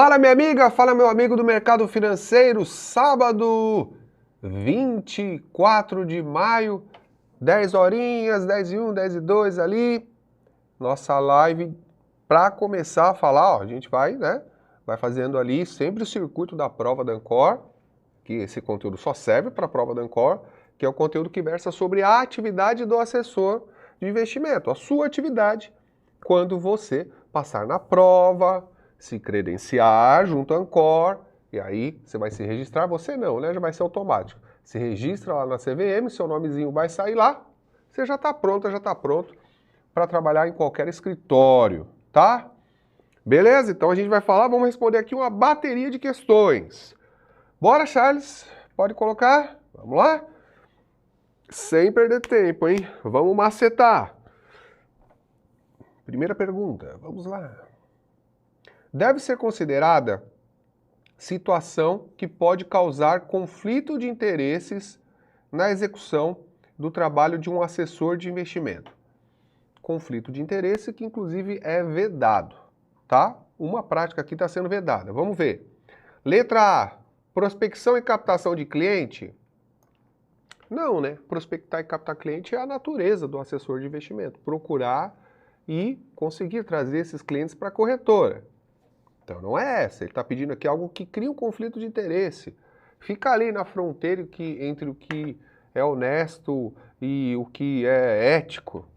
Fala minha amiga, fala meu amigo do mercado financeiro, sábado 24 de maio, 10 horinhas, 10 e 1, 10 e 2 ali, nossa live para começar a falar, ó, a gente vai fazendo ali sempre o circuito da prova da Ancor, que esse conteúdo só serve para a prova da Ancor, que é o conteúdo que versa sobre a atividade do assessor de investimento, a sua atividade quando você passar na prova, se credenciar junto à Ancor, e aí você vai se registrar, você não, né? Já vai ser automático. Se registra lá na CVM, seu nomezinho vai sair lá, você já está pronto para trabalhar em qualquer escritório, tá? Beleza? Então a gente vai falar, vamos responder aqui uma bateria de questões. Bora, Charles? Pode colocar? Vamos lá? Sem perder tempo, hein? Vamos macetar. Primeira pergunta, vamos lá. Deve ser considerada situação que pode causar conflito de interesses na execução do trabalho de um assessor de investimento. Conflito de interesse que inclusive é vedado, tá? Uma prática aqui está sendo vedada. Vamos ver. Letra A, prospecção e captação de cliente? Não, né? Prospectar e captar cliente é a natureza do assessor de investimento. Procurar e conseguir trazer esses clientes para a corretora. Então não é essa, ele está pedindo aqui algo que cria um conflito de interesse. Fica ali na fronteira entre o que é honesto e o que é ético.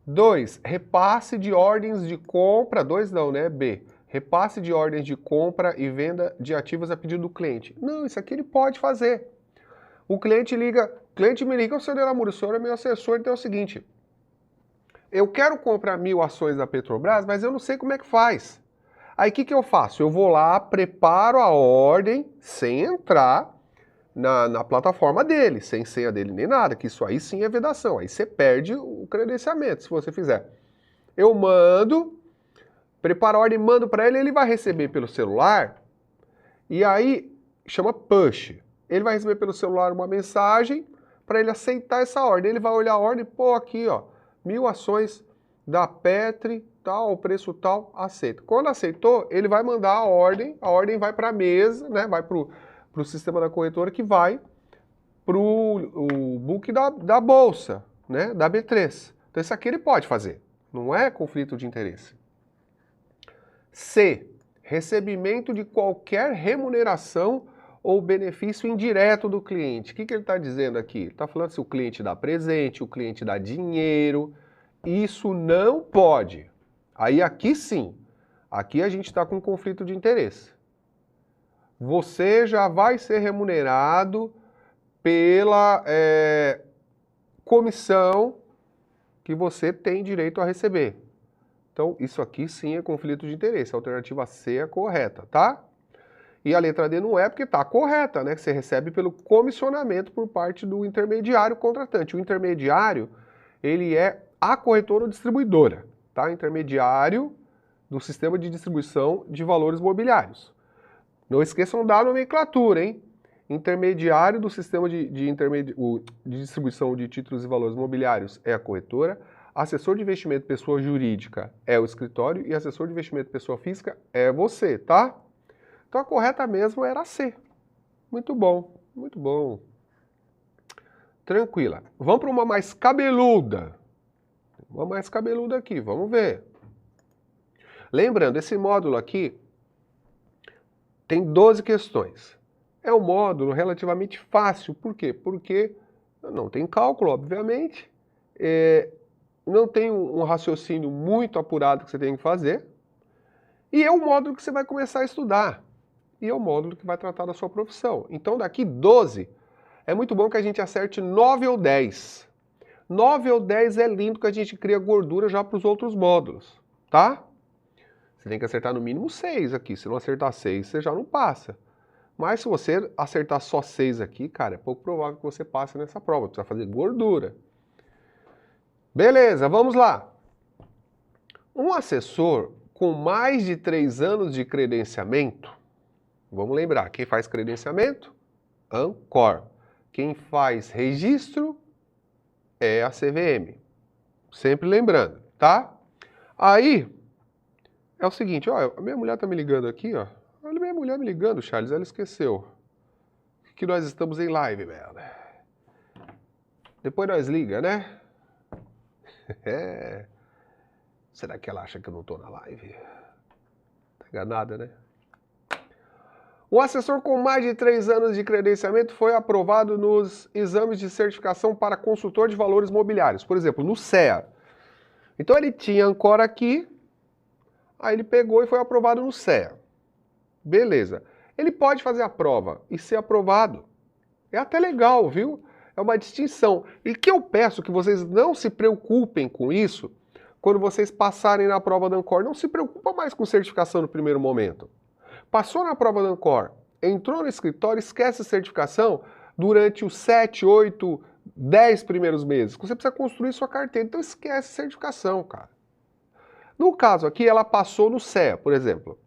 2. Repasse de ordens de compra, 2 não, né? B. Repasse de ordens de compra e venda de ativos a pedido do cliente. Não, isso aqui ele pode fazer. O cliente me liga, o senhor Delamuro, o senhor é meu assessor, então é o seguinte, eu quero comprar 1000 ações da Petrobras, mas eu não sei como é que faz. Aí o que eu faço? Eu vou lá, preparo a ordem sem entrar na plataforma dele, sem senha dele nem nada, que isso aí sim é vedação, aí você perde o credenciamento se você fizer. Eu preparo a ordem, mando para ele, ele vai receber pelo celular, e aí chama push. Ele vai receber pelo celular uma mensagem para ele aceitar essa ordem. Ele vai olhar a ordem, pô, aqui ó, 1000 ações da Petri, tal, preço tal, aceita. Quando aceitou, ele vai mandar a ordem vai para a mesa, né, vai para o sistema da corretora que vai para o book da bolsa, né, da B3. Então isso aqui ele pode fazer, não é conflito de interesse. C. Recebimento de qualquer remuneração ou benefício indireto do cliente. O que ele está dizendo aqui? Ele está falando se o cliente dá presente, o cliente dá dinheiro. Isso não pode. Aí aqui sim, aqui a gente está com conflito de interesse. Você já vai ser remunerado pela comissão que você tem direito a receber. Então, isso aqui sim é conflito de interesse. A alternativa C é correta, tá? E a letra D não é porque está correta, né? Que você recebe pelo comissionamento por parte do intermediário contratante. O intermediário, ele é a corretora ou distribuidora, tá? Intermediário do sistema de distribuição de valores mobiliários. Não esqueçam da nomenclatura, hein? Intermediário do sistema de distribuição de títulos e valores mobiliários é a corretora, assessor de investimento pessoa jurídica é o escritório e assessor de investimento pessoa física é você, tá? Então a correta mesmo era C. Muito bom, muito bom. Tranquila. Vamos para uma mais cabeluda. Uma mais cabeluda aqui, vamos ver. Lembrando, esse módulo aqui tem 12 questões. É um módulo relativamente fácil. Por quê? Porque não tem cálculo, obviamente. Não tem um raciocínio muito apurado que você tem que fazer. E é um módulo que você vai começar a estudar. E é o módulo que vai tratar da sua profissão. Então, daqui 12, é muito bom que a gente acerte 9 ou 10. 9 ou 10 é lindo que a gente cria gordura já para os outros módulos, tá? Você tem que acertar no mínimo 6 aqui. Se não acertar 6, você já não passa. Mas se você acertar só 6 aqui, cara, é pouco provável que você passe nessa prova. Precisa fazer gordura. Beleza, vamos lá. Um assessor com mais de 3 anos de credenciamento, vamos lembrar, quem faz credenciamento? Ancor. Quem faz registro é a CVM. Sempre lembrando, tá? Aí, é o seguinte, ó, a minha mulher tá me ligando aqui, ó. Olha, minha mulher me ligando, Charles, ela esqueceu que nós estamos em live, velho. Depois nós liga, né? É. Será que ela acha que eu não tô na live? Tá enganada, né? O assessor com mais de 3 anos de credenciamento foi aprovado nos exames de certificação para consultor de valores mobiliários, por exemplo, no CEA. Então ele tinha Ancor aqui, aí ele pegou e foi aprovado no CEA. Beleza. Ele pode fazer a prova e ser aprovado. É até legal, viu? É uma distinção. E que eu peço que vocês não se preocupem com isso quando vocês passarem na prova da Ancor. Não se preocupa mais com certificação no primeiro momento. Passou na prova da Ancor, entrou no escritório, esquece a certificação durante os 7, 8, 10 primeiros meses. Você precisa construir sua carteira, então esquece a certificação, cara. No caso aqui, ela passou no CEA, por exemplo.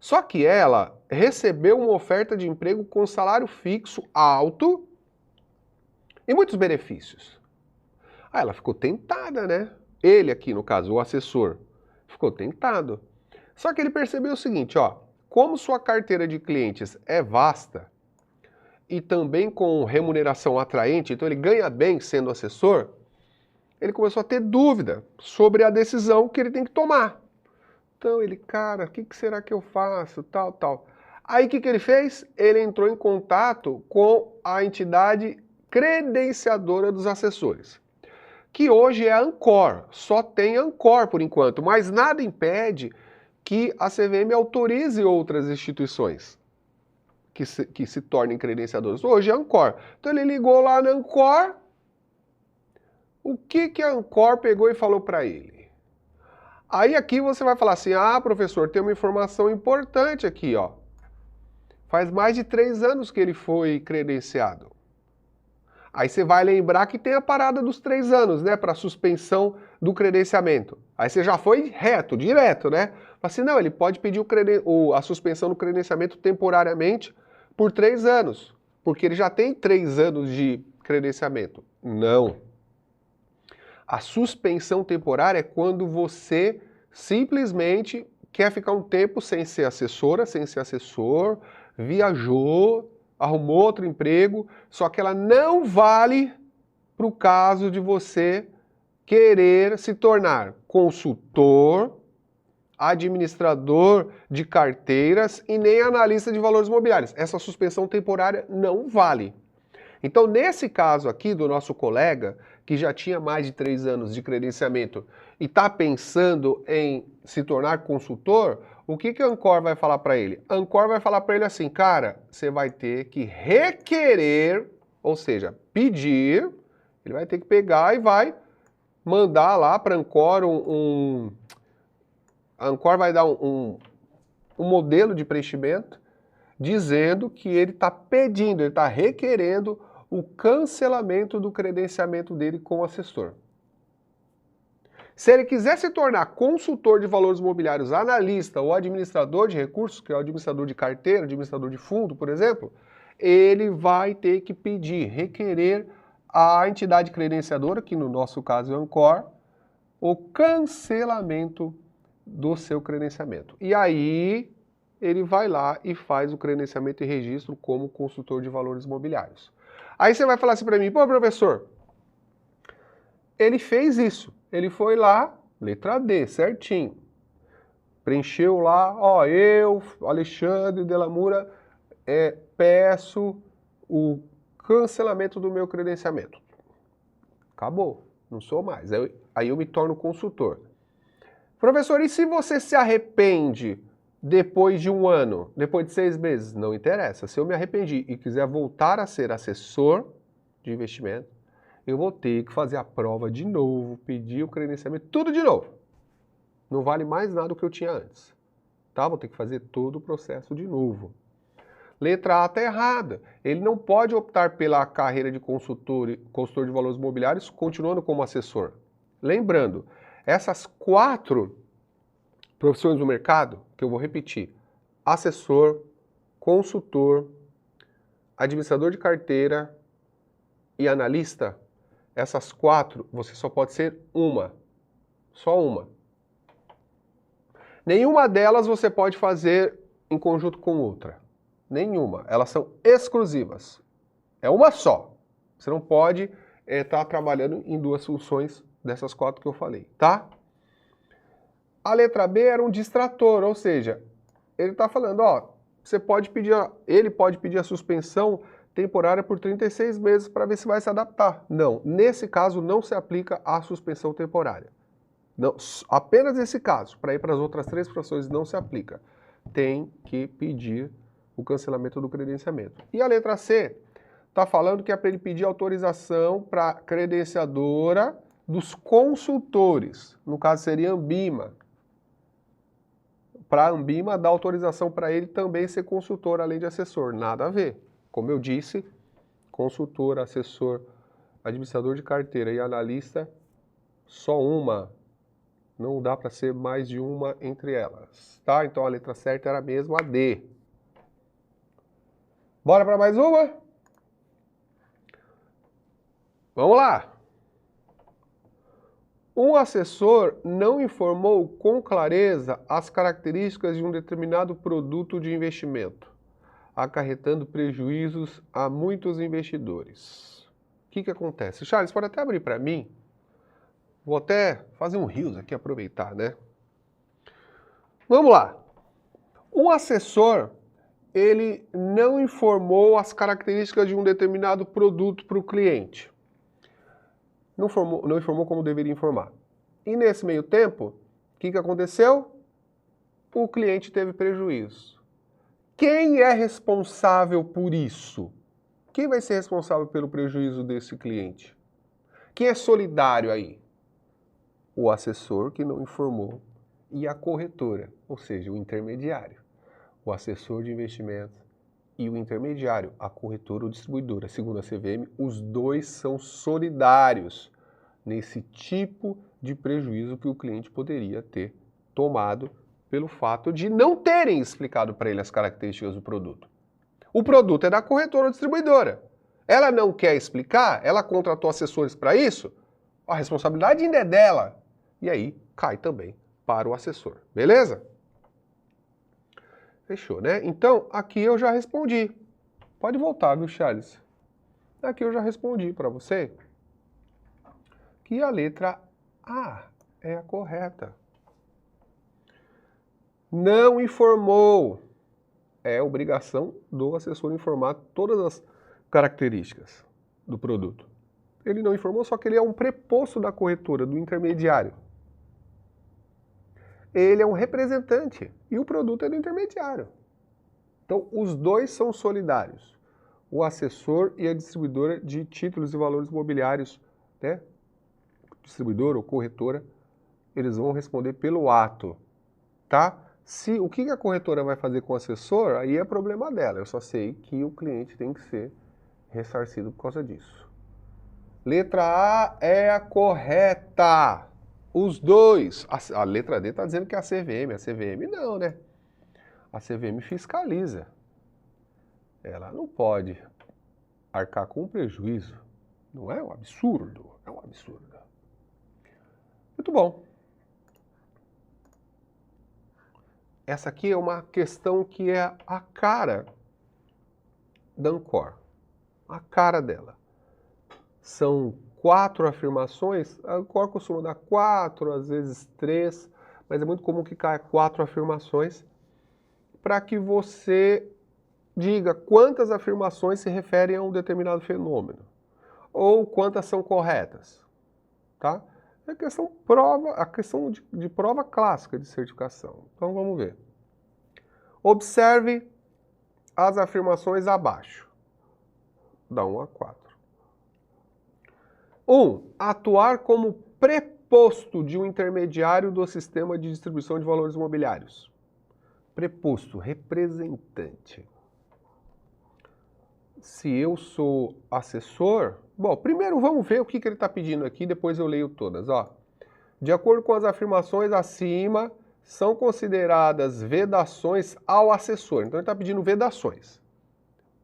Só que ela recebeu uma oferta de emprego com salário fixo alto e muitos benefícios. Aí ela ficou tentada, né? Ele aqui, no caso, o assessor, ficou tentado. Só que ele percebeu o seguinte, ó, como sua carteira de clientes é vasta e também com remuneração atraente, então ele ganha bem sendo assessor, ele começou a ter dúvida sobre a decisão que ele tem que tomar. Então ele, cara, o que será que eu faço, tal, tal. Aí o que ele fez? Ele entrou em contato com a entidade credenciadora dos assessores, que hoje é a Ancor, só tem Ancor por enquanto, mas nada impede que a CVM autorize outras instituições que se tornem credenciadoras. Hoje é a Ancor. Então ele ligou lá na Ancor, o que a Ancor pegou e falou para ele? Aí aqui você vai falar assim, ah, professor, tem uma informação importante aqui, ó. Faz mais de 3 anos que ele foi credenciado. Aí você vai lembrar que tem a parada dos 3 anos, né, para suspensão do credenciamento. Aí você já foi reto, direto, né? Fala assim, não, ele pode pedir a suspensão do credenciamento temporariamente por 3 anos, porque ele já tem 3 anos de credenciamento. Não. A suspensão temporária é quando você simplesmente quer ficar um tempo sem ser assessora, sem ser assessor, viajou, arrumou outro emprego, só que ela não vale para o caso de você querer se tornar consultor, administrador de carteiras e nem analista de valores imobiliários. Essa suspensão temporária não vale. Então, nesse caso aqui do nosso colega, que já tinha mais de 3 anos de credenciamento e está pensando em se tornar consultor, o que a Ancor vai falar para ele? A Ancor vai falar para ele assim, cara, você vai ter que requerer, ou seja, pedir, ele vai ter que pegar e vai mandar lá para a Ancor a Ancor vai dar um modelo de preenchimento dizendo que ele está pedindo, ele está requerendo o cancelamento do credenciamento dele como assessor. Se ele quiser se tornar consultor de valores imobiliários, analista ou administrador de recursos, que é o administrador de carteira, administrador de fundo, por exemplo, ele vai ter que pedir, requerer à entidade credenciadora, que no nosso caso é a Ancor, o cancelamento do seu credenciamento. E aí ele vai lá e faz o credenciamento e registro como consultor de valores imobiliários. Aí você vai falar assim para mim, pô, professor, ele fez isso, ele foi lá, letra D, certinho, preencheu lá, ó, eu, Alexandre Delamura, peço o cancelamento do meu credenciamento. Acabou, não sou mais, aí eu me torno consultor. Professor, e se você se arrepende depois de 1 ano, depois de 6 meses? Não interessa. Se eu me arrependi e quiser voltar a ser assessor de investimento, eu vou ter que fazer a prova de novo, pedir o credenciamento, tudo de novo. Não vale mais nada do que eu tinha antes. Tá? Vou ter que fazer todo o processo de novo. Letra A está errada. Ele não pode optar pela carreira de consultor de valores imobiliários continuando como assessor. Lembrando, essas 4 profissões do mercado, que eu vou repetir, assessor, consultor, administrador de carteira e analista, essas 4 você só pode ser uma, só uma. Nenhuma delas você pode fazer em conjunto com outra. Nenhuma. Elas são exclusivas. É uma só. Você não pode estar trabalhando em duas funções dessas 4 que eu falei, tá? A letra B era um distrator, ou seja, ele está falando, ó, ele pode pedir a suspensão temporária por 36 meses para ver se vai se adaptar. Não, nesse caso não se aplica a suspensão temporária. Não, apenas esse caso, para ir para as outras 3 profissões não se aplica. Tem que pedir o cancelamento do credenciamento. E a letra C está falando que é para ele pedir autorização para a credenciadora dos consultores. No caso seria a Ambima. Para a Ambima dar autorização para ele também ser consultor, além de assessor. Nada a ver. Como eu disse, consultor, assessor, administrador de carteira e analista, só uma. Não dá para ser mais de uma entre elas. Tá? Então a letra certa era mesmo a D. Bora para mais uma? Vamos lá. Um assessor não informou com clareza as características de um determinado produto de investimento, acarretando prejuízos a muitos investidores. O que acontece? Charles, pode até abrir para mim? Vou até fazer um rios aqui, aproveitar, né? Vamos lá. Um assessor, ele não informou as características de um determinado produto para o cliente. Não informou como deveria informar. E nesse meio tempo, o que aconteceu? O cliente teve prejuízo. Quem é responsável por isso? Quem vai ser responsável pelo prejuízo desse cliente? Quem é solidário aí? O assessor que não informou e a corretora, ou seja, o intermediário. O assessor de investimentos e o intermediário, a corretora ou distribuidora. Segundo a CVM, os dois são solidários nesse tipo de prejuízo que o cliente poderia ter tomado pelo fato de não terem explicado para ele as características do produto. O produto é da corretora ou distribuidora. Ela não quer explicar, ela contratou assessores para isso, a responsabilidade ainda é dela. E aí cai também para o assessor. Beleza? Fechou, né? Então, aqui eu já respondi. Pode voltar, viu, Charles? Aqui eu já respondi para você que a letra A é a correta. Não informou. É obrigação do assessor informar todas as características do produto. Ele não informou, só que ele é um preposto da corretora, do intermediário. Ele é um representante e o produto é do intermediário. Então, os dois são solidários. O assessor e a distribuidora de títulos e valores imobiliários, né? Distribuidora ou corretora, eles vão responder pelo ato, tá? O que a corretora vai fazer com o assessor, aí é problema dela. Eu só sei que o cliente tem que ser ressarcido por causa disso. Letra A é a correta. Os dois. A letra D está dizendo que é a CVM. A CVM não, né? A CVM fiscaliza. Ela não pode arcar com um prejuízo. Não é um absurdo? É um absurdo. Muito bom. Essa aqui é uma questão que é a cara da Ancor. A cara dela. São 4 afirmações. A Ancor costuma dar 4, às vezes 3, mas é muito comum que caia 4 afirmações para que você diga quantas afirmações se referem a um determinado fenômeno ou quantas são corretas, tá? É a questão de prova clássica de certificação. Então vamos ver. Observe as afirmações abaixo, da 1 a 4. 1. Atuar como preposto de um intermediário do sistema de distribuição de valores imobiliários. Preposto, representante. Se eu sou assessor... Bom, primeiro vamos ver o que ele está pedindo aqui, depois eu leio todas. Ó. De acordo com as afirmações acima, são consideradas vedações ao assessor. Então ele está pedindo vedações,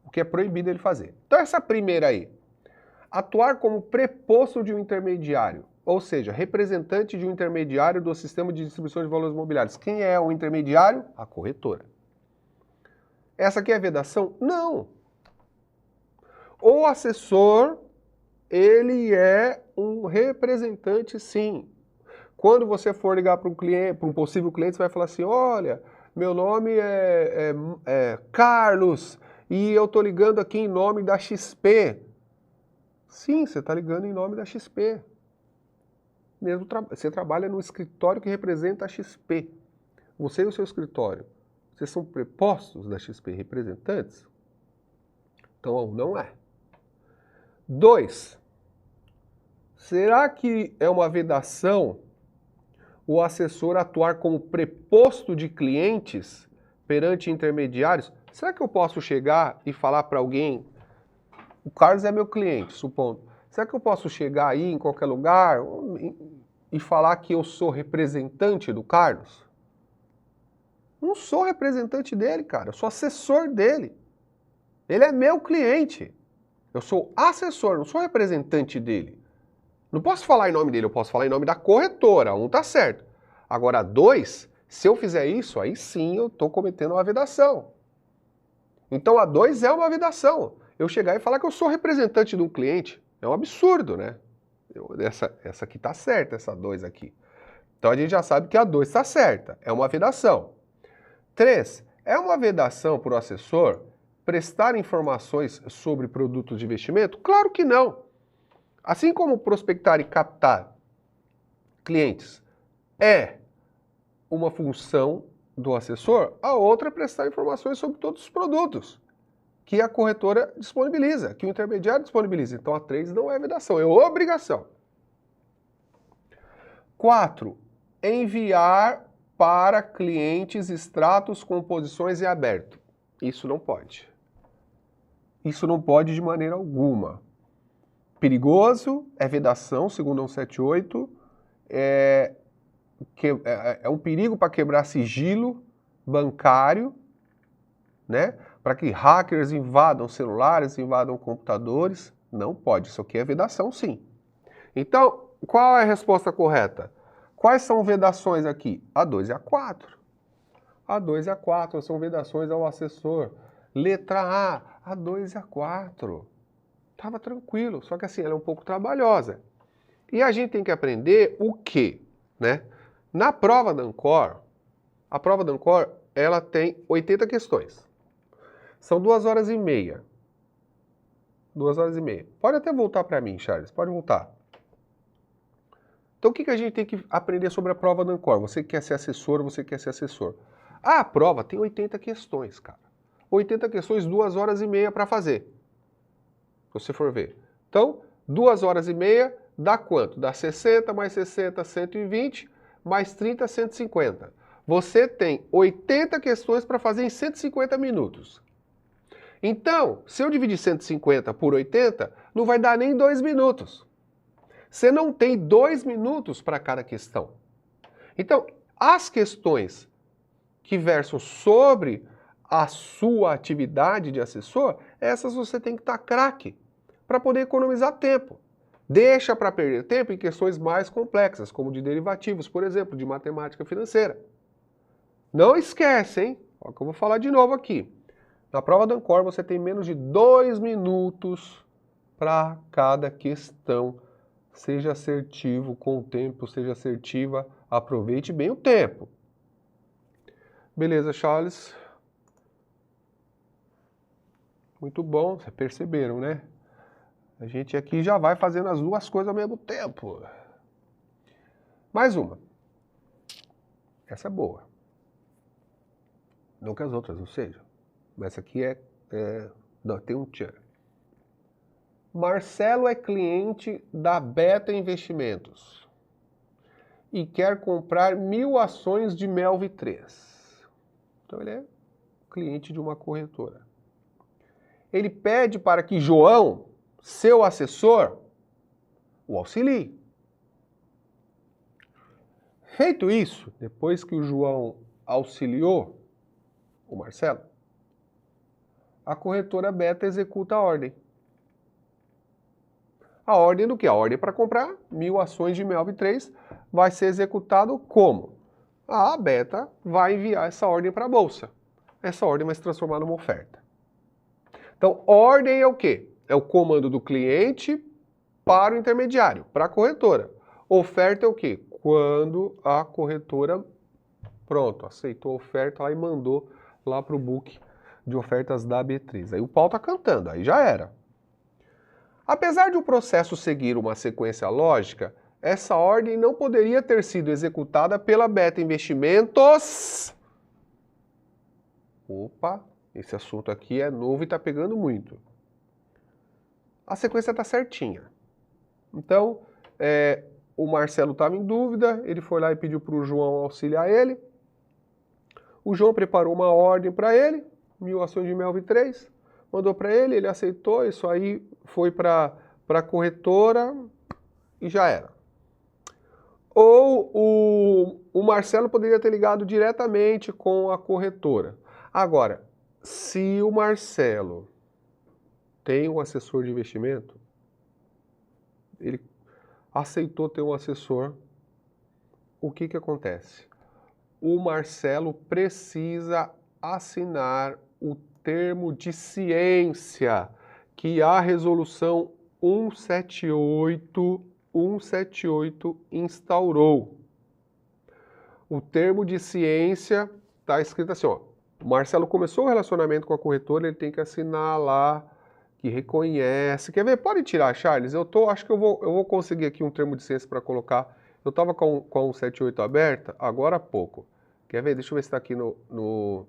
o que é proibido ele fazer. Então essa primeira aí, atuar como preposto de um intermediário. ou seja, representante de um intermediário do sistema de distribuição de valores mobiliários. Quem é o intermediário? A corretora. Essa aqui é a vedação? Não. O assessor, ele é um representante, sim. Quando você for ligar para um cliente, para um possível cliente, você vai falar assim, olha, meu nome é Carlos e eu estou ligando aqui em nome da XP. Sim, você está ligando em nome da XP. Mesmo você trabalha no escritório que representa a XP. Você e o seu escritório, vocês são prepostos da XP, representantes? Então, não é. 2. Será que é uma vedação o assessor atuar como preposto de clientes perante intermediários? Será que eu posso chegar e falar para alguém, o Carlos é meu cliente, supondo, será que eu posso chegar aí em qualquer lugar e falar que eu sou representante do Carlos? Não sou representante dele, cara, eu sou assessor dele. Ele é meu cliente. Eu sou assessor, não sou representante dele. Não posso falar em nome dele, eu posso falar em nome da corretora, um tá certo. Agora, 2, se eu fizer isso, aí sim eu estou cometendo uma vedação. Então a 2 é uma vedação. Eu chegar e falar que eu sou representante de um cliente, é um absurdo, né? Essa aqui tá certa, essa 2 aqui. Então a gente já sabe que a 2 está certa, é uma vedação. 3, é uma vedação para o assessor prestar informações sobre produtos de investimento? Claro que não. Assim como prospectar e captar clientes é uma função do assessor, a outra é prestar informações sobre todos os produtos que a corretora disponibiliza, que o intermediário disponibiliza. Então a 3 não é vedação, é obrigação. 4, enviar para clientes extratos com posições em aberto. Isso não pode. Isso não pode de maneira alguma. Perigoso, é vedação, segundo 178, é um perigo para quebrar sigilo bancário, né? Para que hackers invadam celulares, invadam computadores. Não pode, isso aqui é vedação sim. Então, qual é a resposta correta? Quais são vedações aqui? A 2 e a 4. A 2 e a 4 são vedações ao assessor. Letra A 2 e a 4. Tava tranquilo, só que assim, ela é um pouco trabalhosa. E a gente tem que aprender o quê? Né? Na prova da Ancor, a prova da Ancor, ela tem 80 questões. São 2 horas e meia. 2 horas e meia. Pode até voltar para mim, Charles, pode voltar. Então o que a gente tem que aprender sobre a prova da Ancor? Você quer ser assessor, você quer ser assessor. A prova tem 80 questões, cara. 80 questões, 2 horas e meia para fazer. Se você for ver. Então, 2 horas e meia dá quanto? Dá 60 mais 60, 120, mais 30, 150. Você tem 80 questões para fazer em 150 minutos. Então, se eu dividir 150 por 80, não vai dar nem 2 minutos. Você não tem 2 minutos para cada questão. Então, as questões que versam sobre a sua atividade de assessor, essas você tem que estar craque para poder economizar tempo. Deixa para perder tempo em questões mais complexas, como de derivativos, por exemplo, de matemática financeira. Não esquece, hein? Olha o que eu vou falar de novo aqui. Na prova da Ancor você tem menos de 2 minutos para cada questão. Seja assertivo com o tempo, seja assertiva, aproveite bem o tempo. Beleza, Charles? Muito bom, vocês perceberam, né? A gente aqui já vai fazendo as duas coisas ao mesmo tempo. Mais uma. Essa é boa. Não que as outras não sejam. Mas essa aqui não, tem um tchan. Marcelo é cliente da Beta Investimentos e quer comprar 1.000 ações de Melvi3. Então ele é cliente de uma corretora. Ele pede para que João, seu assessor, o auxilie. Feito isso, depois que o João auxiliou o Marcelo, a corretora Beta executa a ordem. A ordem do quê? A ordem para comprar 1.000 ações de MELV3 vai ser executado como? A Beta vai enviar essa ordem para a Bolsa. Essa ordem vai se transformar numa oferta. Então, ordem é o quê? É o comando do cliente para o intermediário, para a corretora. Oferta é o quê? Quando a corretora, pronto, aceitou a oferta lá e mandou lá para o book de ofertas da B3. Aí o pau tá cantando, aí já era. Apesar de o processo seguir uma sequência lógica, essa ordem não poderia ter sido executada pela Beta Investimentos. Opa, esse assunto aqui é novo e está pegando muito. A sequência está certinha. Então, o Marcelo estava em dúvida, ele foi lá e pediu para o João auxiliar ele. O João preparou uma ordem para ele, 1.000 ações de MELV3, mandou para ele, ele aceitou, isso aí foi para a corretora e já era. Ou o Marcelo poderia ter ligado diretamente com a corretora. Agora, se o Marcelo tem um assessor de investimento, ele aceitou ter um assessor, o que acontece? O Marcelo precisa assinar o termo de ciência que a resolução 178 instaurou. O termo de ciência está escrito assim, ó, o Marcelo começou o relacionamento com a corretora, ele tem que assinar lá que reconhece. Quer ver? Pode tirar, Charles. Acho que eu vou conseguir aqui um termo de ciência para colocar. Eu estava com a 178 aberta agora há pouco. Quer ver? Deixa eu ver se está aqui no...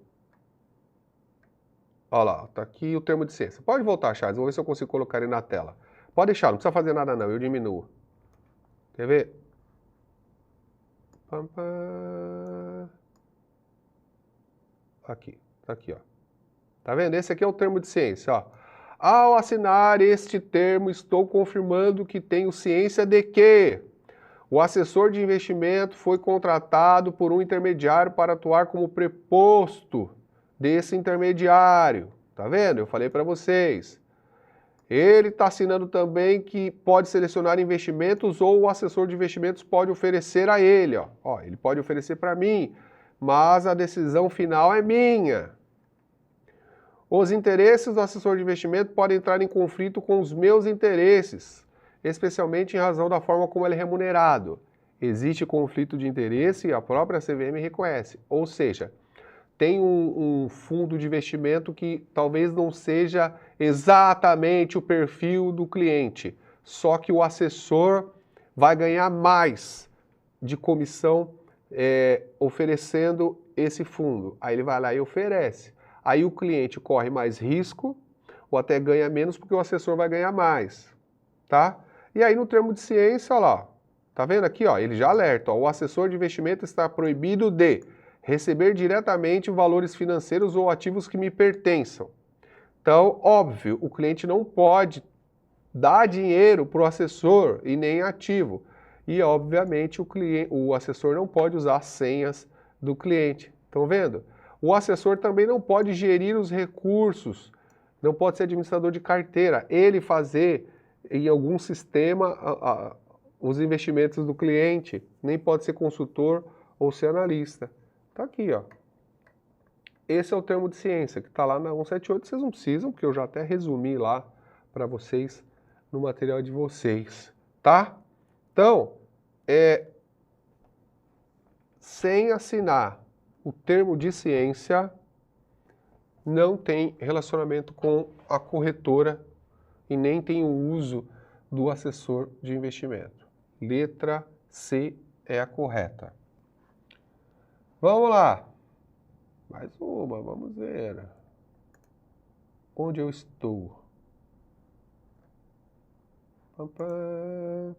Olha lá, está aqui o termo de ciência. Pode voltar, Charles. Vou ver se eu consigo colocar ele na tela. Pode deixar, não precisa fazer nada não, eu diminuo. Quer ver? Aqui, tá aqui, ó. Tá vendo? Esse aqui é o termo de ciência, ó. Ao assinar este termo, estou confirmando que tenho ciência de que o assessor de investimento foi contratado por um intermediário para atuar como preposto desse intermediário. Tá vendo? Eu falei para vocês. Ele está assinando também que pode selecionar investimentos ou o assessor de investimentos pode oferecer a ele. Ó, ele pode oferecer para mim, mas a decisão final é minha. Os interesses do assessor de investimento podem entrar em conflito com os meus interesses, especialmente em razão da forma como ele é remunerado. Existe conflito de interesse e a própria CVM reconhece. Ou seja, tem um fundo de investimento que talvez não seja exatamente o perfil do cliente, só que o assessor vai ganhar mais de comissão oferecendo esse fundo. Aí ele vai lá e oferece. Aí o cliente corre mais risco ou até ganha menos porque o assessor vai ganhar mais, tá? E aí no termo de ciência, olha lá, tá vendo aqui, ó, ele já alerta, ó, o assessor de investimento está proibido de receber diretamente valores financeiros ou ativos que me pertençam. Então, óbvio, o cliente não pode dar dinheiro para o assessor e nem ativo. E, obviamente, o assessor não pode usar as senhas do cliente. Estão vendo? O assessor também não pode gerir os recursos, não pode ser administrador de carteira, ele fazer em algum sistema os investimentos do cliente, nem pode ser consultor ou ser analista. Tá aqui, ó. Esse é o termo de ciência, que está lá na 178, vocês não precisam, porque eu já até resumi lá para vocês no material de vocês, tá? Então, sem assinar o termo de ciência, não tem relacionamento com a corretora e nem tem o uso do assessor de investimento. Letra C é a correta. Vamos lá. Mais uma, vamos ver. Onde eu estou?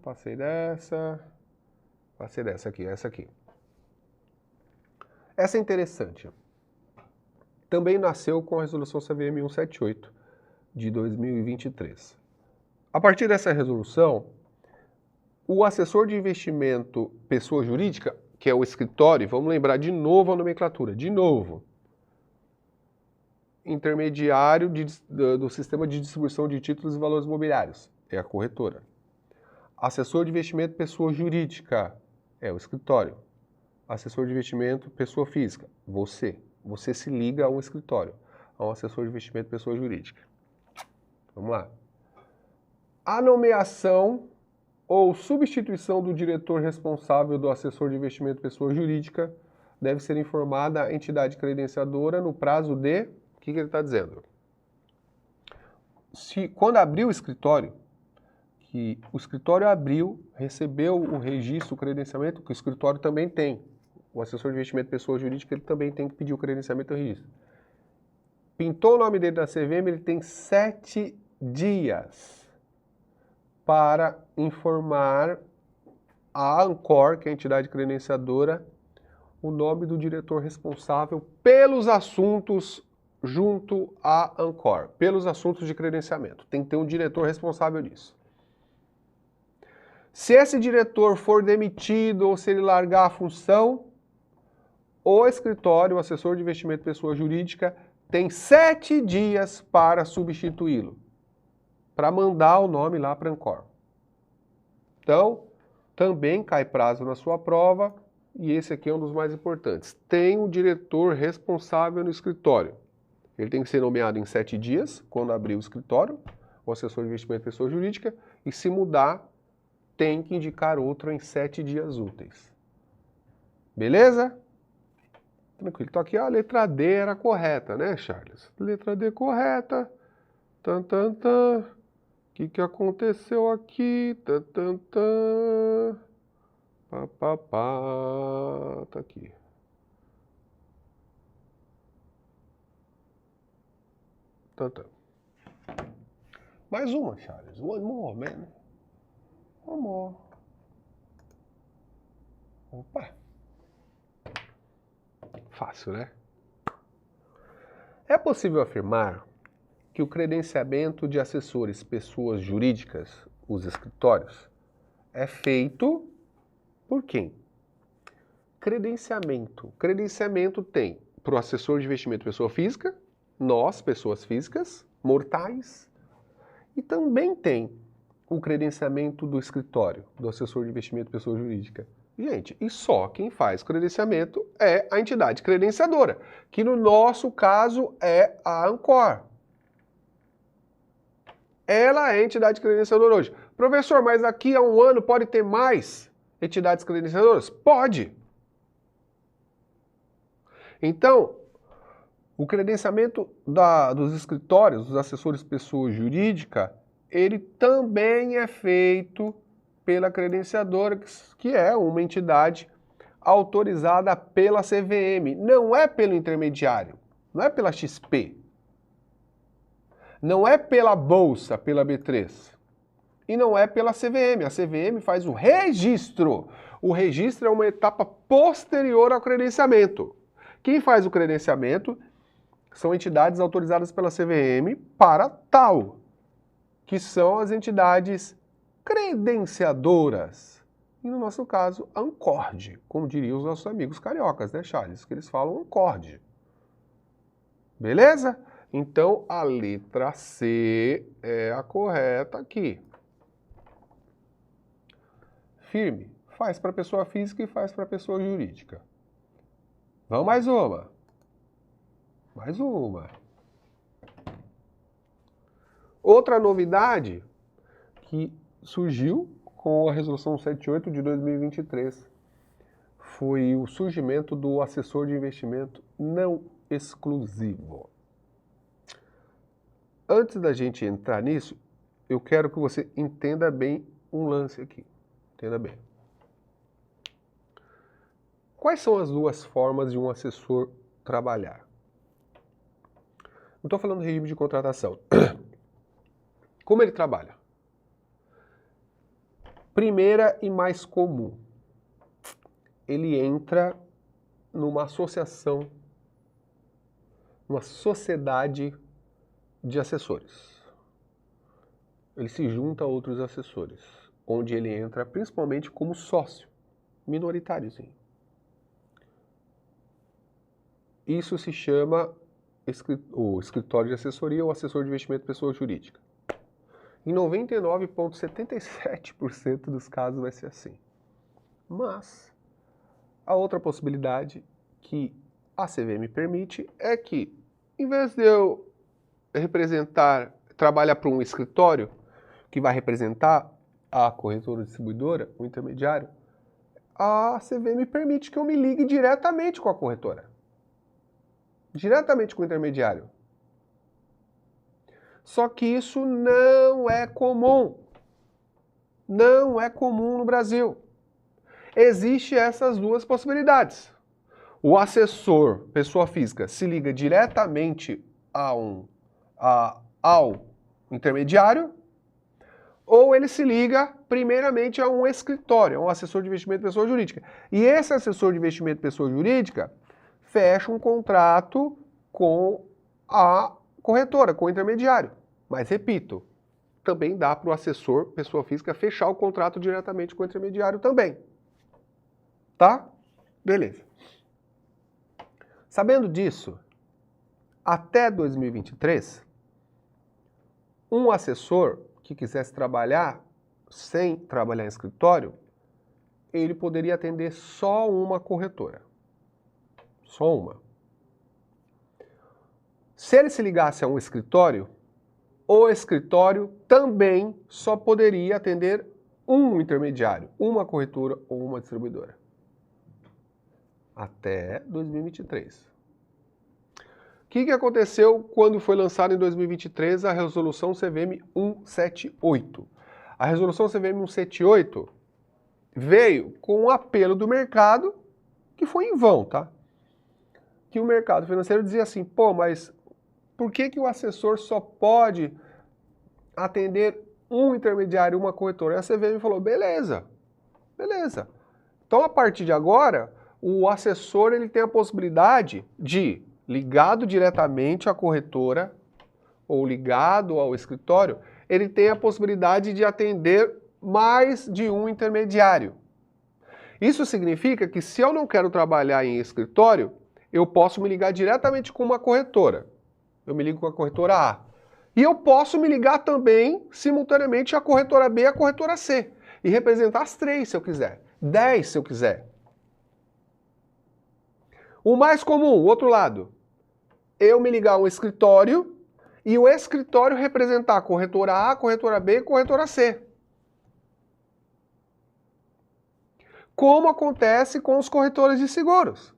Passei dessa aqui, essa aqui. Essa é interessante. Também nasceu com a resolução CVM 178 de 2023. A partir dessa resolução, o assessor de investimento pessoa jurídica, que é o escritório, vamos lembrar de novo a nomenclatura, de novo. Intermediário do sistema de distribuição de títulos e valores imobiliários, é a corretora. Assessor de investimento, pessoa jurídica, é o escritório. Assessor de investimento, pessoa física, você. Você se liga a um escritório, a um assessor de investimento, pessoa jurídica. Vamos lá. A nomeação ou substituição do diretor responsável do assessor de investimento, pessoa jurídica, deve ser informada à entidade credenciadora no prazo de... O que ele está dizendo? Quando abriu o escritório, que o escritório abriu, recebeu o registro, o credenciamento, que o escritório também tem. O assessor de investimento, pessoa jurídica, ele também tem que pedir o credenciamento e o registro. Pintou o nome dele na CVM, ele tem 7 dias para informar a Ancor, que é a entidade credenciadora, o nome do diretor responsável pelos assuntos junto à Ancor, pelos assuntos de credenciamento. Tem que ter um diretor responsável disso. Se esse diretor for demitido ou se ele largar a função, o escritório, o assessor de investimento pessoa jurídica, tem 7 dias para substituí-lo, para mandar o nome lá para a Ancor. Então, também cai prazo na sua prova, e esse aqui é um dos mais importantes. Tem um diretor responsável no escritório. Ele tem que ser nomeado em 7 dias, quando abrir o escritório, o assessor de investimento pessoa jurídica, e se mudar, tem que indicar outro em 7 dias úteis. Beleza? Tranquilo. Então aqui a letra D era correta, né, Charles? Letra D correta. Tan, tan, tan. O que aconteceu aqui? Tan, tan, tan. Pá, pá, pá. Tá aqui. Tan, tan. Mais uma, Charles. One more, man. One more. Opa. Fácil, né? É possível afirmar que o credenciamento de assessores, pessoas jurídicas, os escritórios, é feito por quem? Credenciamento. Credenciamento tem para o assessor de investimento pessoa física, nós, pessoas físicas, mortais, e também tem o credenciamento do escritório, do assessor de investimento pessoa jurídica. Gente, e só quem faz credenciamento é a entidade credenciadora, que no nosso caso é a Ancor. Ela é a entidade credenciadora hoje. Professor, mas daqui a um ano pode ter mais entidades credenciadoras? Pode. Então, o credenciamento dos escritórios, dos assessores pessoa jurídica, ele também é feito pela credenciadora, que é uma entidade autorizada pela CVM. Não é pelo intermediário, não é pela XP. Não é pela Bolsa, pela B3. E não é pela CVM. A CVM faz o registro. O registro é uma etapa posterior ao credenciamento. Quem faz o credenciamento são entidades autorizadas pela CVM para tal, que são as entidades credenciadoras. E no nosso caso, Ancord, como diriam os nossos amigos cariocas, né, Charles? Que eles falam Ancord. Beleza? Então, a letra C é a correta aqui. Firme. Faz para pessoa física e faz para pessoa jurídica. Vamos mais uma. Mais uma. Outra novidade que surgiu com a Resolução 78 de 2023 foi o surgimento do assessor de investimento não exclusivo. Antes da gente entrar nisso, eu quero que você entenda bem um lance aqui. Entenda bem. Quais são as duas formas de um assessor trabalhar? Não estou falando de regime de contratação. Como ele trabalha? Primeira e mais comum. Ele entra numa associação, uma sociedade de assessores. Ele se junta a outros assessores, onde ele entra principalmente como sócio, minoritário, sim. Isso se chama o escritório de assessoria ou assessor de investimento pessoa jurídica. Em 99,77% dos casos vai ser assim. Mas a outra possibilidade que a CVM permite é que, em vez de eu trabalhar para um escritório que vai representar a corretora distribuidora, o intermediário, a CVM permite que eu me ligue diretamente com a corretora. Diretamente com o intermediário. Só que isso não é comum. Não é comum no Brasil. Existem essas duas possibilidades. O assessor, pessoa física, se liga diretamente ao intermediário, ou ele se liga primeiramente a um escritório, a um assessor de investimento de pessoa jurídica. E esse assessor de investimento de pessoa jurídica fecha um contrato com a corretora, com o intermediário. Mas, repito, também dá para o assessor, pessoa física, fechar o contrato diretamente com o intermediário também. Tá? Beleza. Sabendo disso, até 2023, um assessor que quisesse trabalhar sem trabalhar em escritório, ele poderia atender só uma corretora. Só uma. Se ele se ligasse a um escritório, o escritório também só poderia atender um intermediário, uma corretora ou uma distribuidora. Até 2023. O que aconteceu quando foi lançada em 2023 a resolução CVM 178? A resolução CVM 178 veio com um apelo do mercado, que foi em vão, tá? Que o mercado financeiro dizia assim, pô, mas por que o assessor só pode atender um intermediário, uma corretora? E a CVM falou, beleza, beleza. Então, a partir de agora, o assessor ele tem a possibilidade de, ligado diretamente à corretora ou ligado ao escritório, ele tem a possibilidade de atender mais de um intermediário. Isso significa que se eu não quero trabalhar em escritório, eu posso me ligar diretamente com uma corretora. Eu me ligo com a corretora A. E eu posso me ligar também, simultaneamente, à corretora B e à corretora C. E representar as 3, se eu quiser. 10, se eu quiser. O mais comum, o outro lado, eu me ligar a um escritório e o escritório representar a corretora A, a corretora B e a corretora C. Como acontece com os corretores de seguros,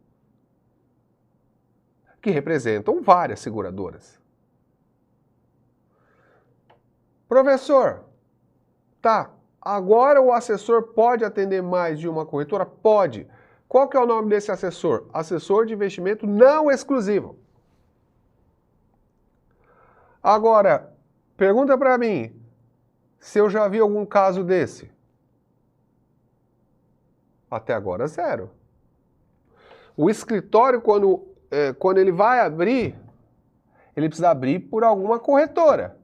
que representam várias seguradoras. Professor, tá, agora o assessor pode atender mais de uma corretora? Pode. Qual que é o nome desse assessor? Assessor de investimento não exclusivo. Agora, pergunta para mim, se eu já vi algum caso desse. Até agora, zero. O escritório, quando ele vai abrir, ele precisa abrir por alguma corretora.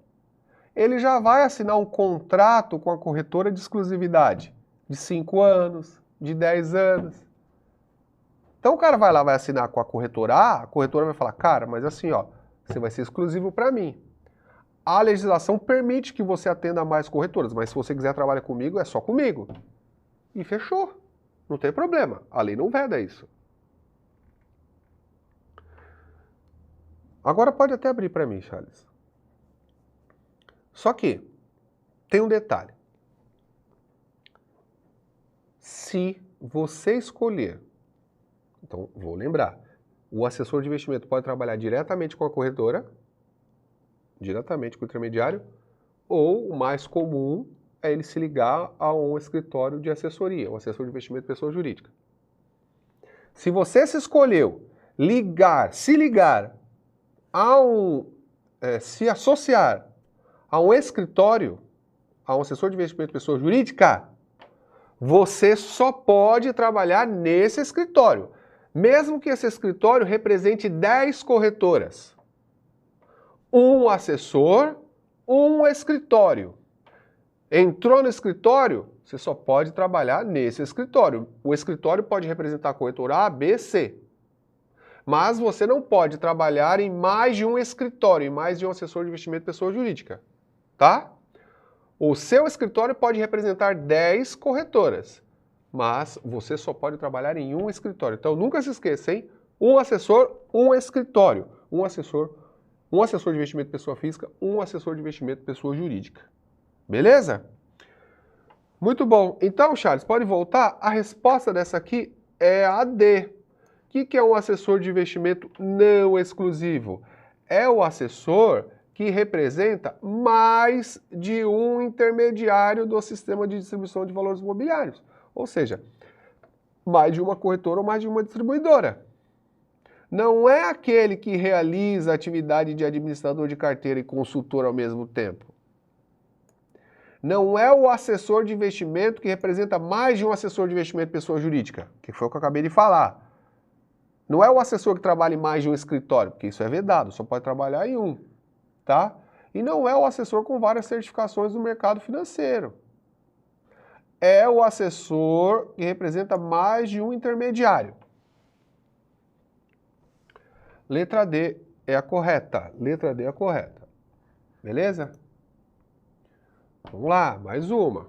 Ele já vai assinar um contrato com a corretora de exclusividade de 5 anos, de 10 anos. Então o cara vai lá, vai assinar com a corretora A corretora vai falar, cara, mas assim, ó, você vai ser exclusivo para mim. A legislação permite que você atenda mais corretoras, mas se você quiser trabalhar comigo, é só comigo. E fechou. Não tem problema. A lei não veda isso. Agora pode até abrir para mim, Charles. Só que tem um detalhe. Se você escolher, então vou lembrar, o assessor de investimento pode trabalhar diretamente com a corretora, diretamente com o intermediário, ou o mais comum é ele se ligar a um escritório de assessoria, um assessor de investimento de pessoa jurídica. Se você se escolheu se associar a um escritório, a um assessor de investimento de pessoa jurídica, você só pode trabalhar nesse escritório, mesmo que esse escritório represente 10 corretoras. Um assessor, um escritório. Entrou no escritório, você só pode trabalhar nesse escritório. O escritório pode representar a corretora A, B, C. Mas você não pode trabalhar em mais de um escritório, em mais de um assessor de investimento de pessoa jurídica. Tá? O seu escritório pode representar 10 corretoras, mas você só pode trabalhar em um escritório. Então nunca se esqueça, hein? Um assessor, um escritório. Um assessor de investimento pessoa física, um assessor de investimento pessoa jurídica. Beleza? Muito bom. Então, Charles, pode voltar? A resposta dessa aqui é a D. O que é um assessor de investimento não exclusivo? É o assessor que representa mais de um intermediário do sistema de distribuição de valores imobiliários. Ou seja, mais de uma corretora ou mais de uma distribuidora. Não é aquele que realiza a atividade de administrador de carteira e consultor ao mesmo tempo. Não é o assessor de investimento que representa mais de um assessor de investimento pessoa jurídica, que foi o que eu acabei de falar. Não é o assessor que trabalha em mais de um escritório, porque isso é vedado, só pode trabalhar em um, tá? E não é o assessor com várias certificações no mercado financeiro. É o assessor que representa mais de um intermediário. Letra D é a correta. Letra D é a correta. Beleza? Vamos lá, mais uma.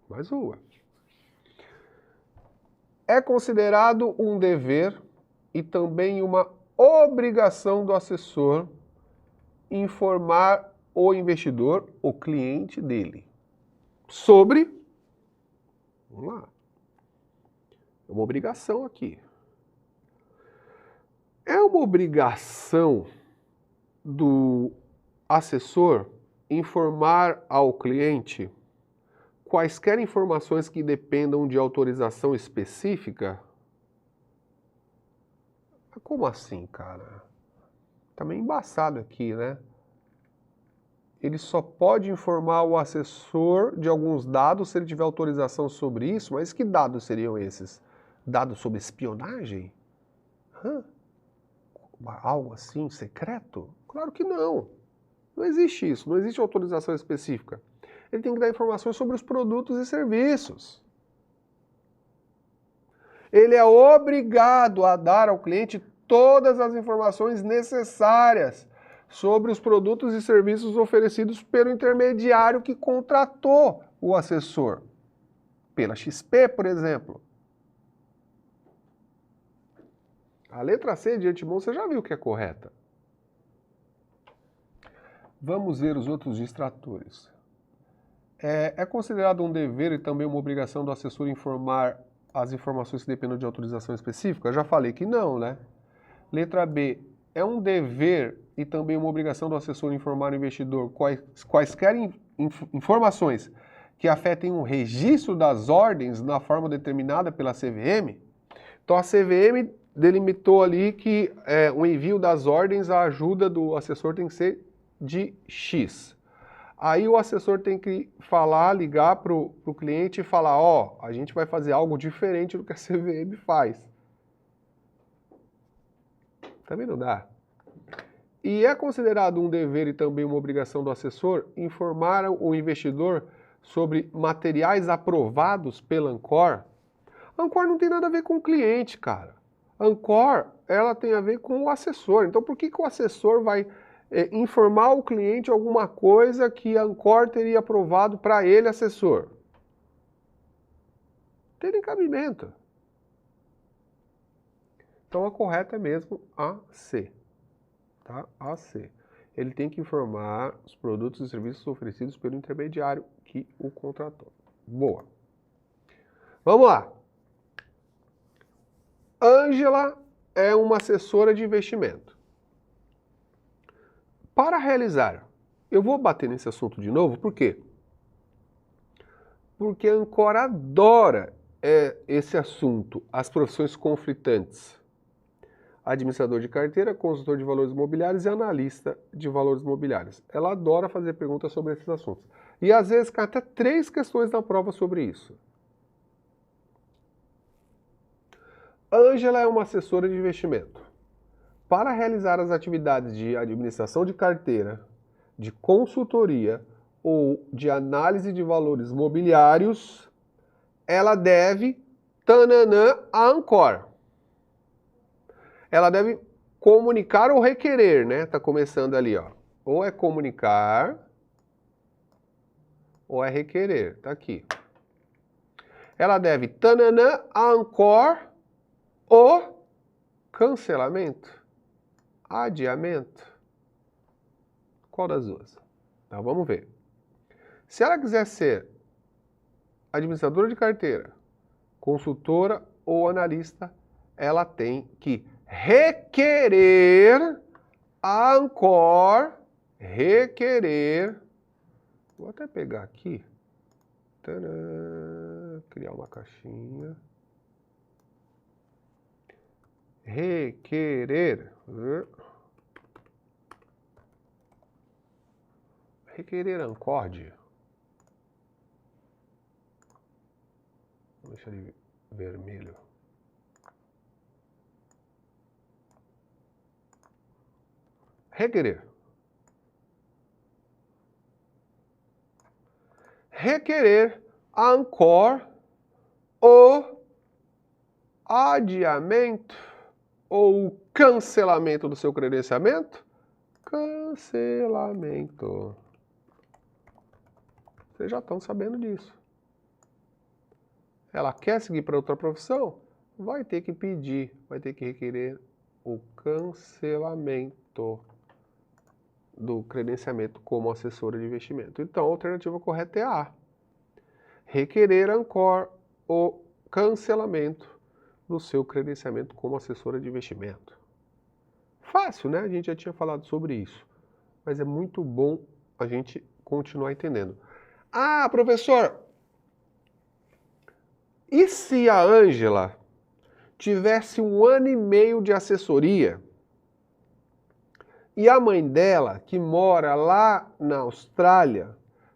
Mais uma. É considerado um dever e também uma obrigação do assessor informar o investidor, o cliente dele, sobre... Vamos lá. É uma obrigação aqui. É uma obrigação do assessor informar ao cliente quaisquer informações que dependam de autorização específica? Como assim, cara? Tá meio embaçado aqui, né? Ele só pode informar o assessor de alguns dados se ele tiver autorização sobre isso, mas que dados seriam esses? Dados sobre espionagem? Algo assim, secreto? Claro que não. Não existe isso, não existe autorização específica. Ele tem que dar informações sobre os produtos e serviços. Ele é obrigado a dar ao cliente todas as informações necessárias sobre os produtos e serviços oferecidos pelo intermediário que contratou o assessor. Pela XP, por exemplo. A letra C de antemão você já viu que é correta. Vamos ver os outros distratores. É considerado um dever e também uma obrigação do assessor informar as informações que dependem de autorização específica? Eu já falei que não, né? Letra B. É um dever e também uma obrigação do assessor informar o investidor quaisquer informações que afetem o registro das ordens na forma determinada pela CVM? Então a CVM delimitou ali que o envio das ordens, a ajuda do assessor tem que ser de X. Aí o assessor tem que ligar para o cliente e falar, ó, a gente vai fazer algo diferente do que a CVM faz. Também não dá. E é considerado um dever e também uma obrigação do assessor informar o investidor sobre materiais aprovados pela Ancor? A Ancor não tem nada a ver com o cliente, cara. A Ancor, ela tem a ver com o assessor. Então por que o assessor vai informar o cliente alguma coisa que a Ancor teria aprovado para ele, assessor? Não tem cabimento. Então a correta é mesmo a C. Tá? A C. Ele tem que informar os produtos e serviços oferecidos pelo intermediário que o contratou. Boa. Vamos lá. Ângela é uma assessora de investimento. Para realizar, eu vou bater nesse assunto de novo, por quê? Porque a Ancor adora esse assunto, as profissões conflitantes. Administrador de carteira, consultor de valores imobiliários e analista de valores imobiliários. Ela adora fazer perguntas sobre esses assuntos. E às vezes cai até 3 questões na prova sobre isso. Ângela é uma assessora de investimento. Para realizar as atividades de administração de carteira, de consultoria ou de análise de valores imobiliários, ela deve, tananã, a Ancor. Ela deve comunicar ou requerer, né? Tá começando ali, ó. Ou é comunicar, ou é requerer? Tá aqui. Ela deve tananã a Ancor o cancelamento, adiamento. Qual das duas? Então vamos ver. Se ela quiser ser administradora de carteira, consultora ou analista, ela tem que requerer a Ancor, vou até pegar aqui, tadã, criar uma caixinha, requerer Ancorde, vou deixar ele vermelho. Requerer a Ancor o adiamento ou o cancelamento do seu credenciamento? Cancelamento. Vocês já estão sabendo disso. Ela quer seguir para outra profissão? Vai ter que pedir, vai ter que requerer o cancelamento do credenciamento como assessora de investimento. Então, a alternativa correta é a. Requerer a Ancor o cancelamento do seu credenciamento como assessora de investimento. Fácil, né? A gente já tinha falado sobre isso. Mas é muito bom a gente continuar entendendo. Ah, professor, e se a Ângela tivesse 1 ano e meio de assessoria e a mãe dela, que mora lá na Austrália,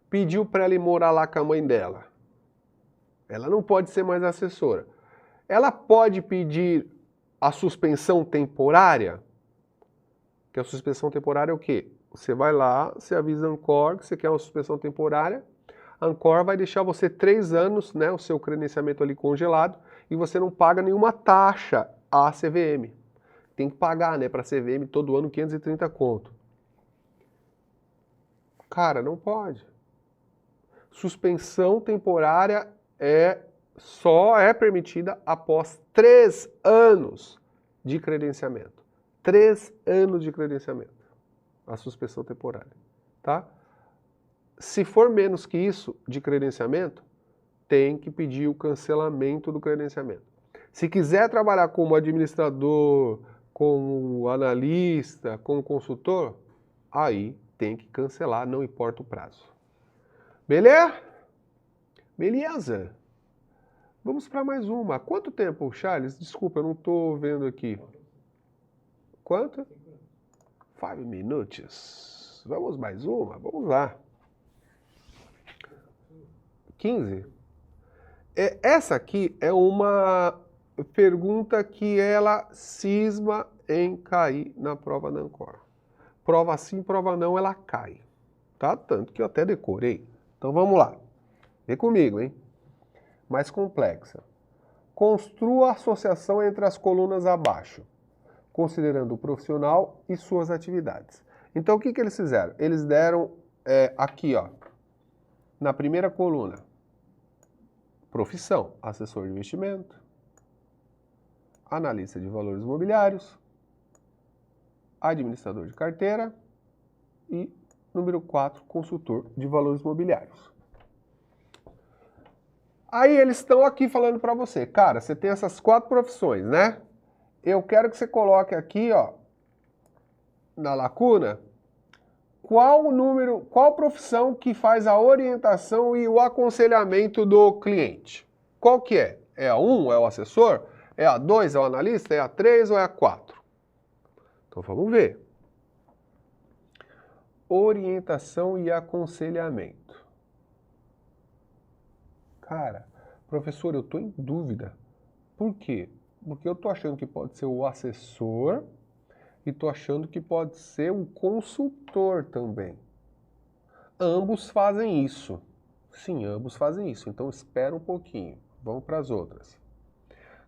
pediu para ela ir morar lá com a mãe dela? Ela não pode ser mais assessora. Ela pode pedir a suspensão temporária? Que a suspensão temporária é o quê? Você vai lá, você avisa a Ancor que você quer uma suspensão temporária, a Ancor vai deixar você 3 anos, né, o seu credenciamento ali congelado, e você não paga nenhuma taxa à CVM. Tem que pagar, né, para a CVM todo ano 530 conto. Cara, não pode. Suspensão temporária só é permitida após 3 anos de credenciamento. 3 anos de credenciamento. A suspensão temporária, tá? Se for menos que isso de credenciamento, tem que pedir o cancelamento do credenciamento. Se quiser trabalhar como administrador, como analista, como consultor, aí tem que cancelar, não importa o prazo. Beleza? Beleza? Vamos para mais uma. Quanto tempo, Charles? Desculpa, eu não estou vendo aqui. Quanto? 5 minutos. Vamos mais uma? Vamos lá. 15? Essa aqui é uma pergunta que ela cisma em cair na prova da Ancor. Prova sim, prova não, ela cai. Tá? Tanto que eu até decorei. Então vamos lá. Vem comigo, hein? Mais complexa. Construa a associação entre as colunas abaixo, considerando o profissional e suas atividades. Então o que eles fizeram? Eles deram aqui, ó, na primeira coluna, profissão, assessor de investimento, analista de valores imobiliários, administrador de carteira e, número 4, consultor de valores imobiliários. Aí eles estão aqui falando para você, cara, você tem essas 4 profissões, né? Eu quero que você coloque aqui, ó, na lacuna, qual profissão que faz a orientação e o aconselhamento do cliente? Qual que é? É a 1, é o assessor? É a 2, é o analista? É a 3 ou é a 4? Então vamos ver. Orientação e aconselhamento. Cara, professor, eu estou em dúvida. Por quê? Porque eu estou achando que pode ser o assessor e estou achando que pode ser o consultor também. Ambos fazem isso. Sim, ambos fazem isso. Então espera um pouquinho. Vamos para as outras.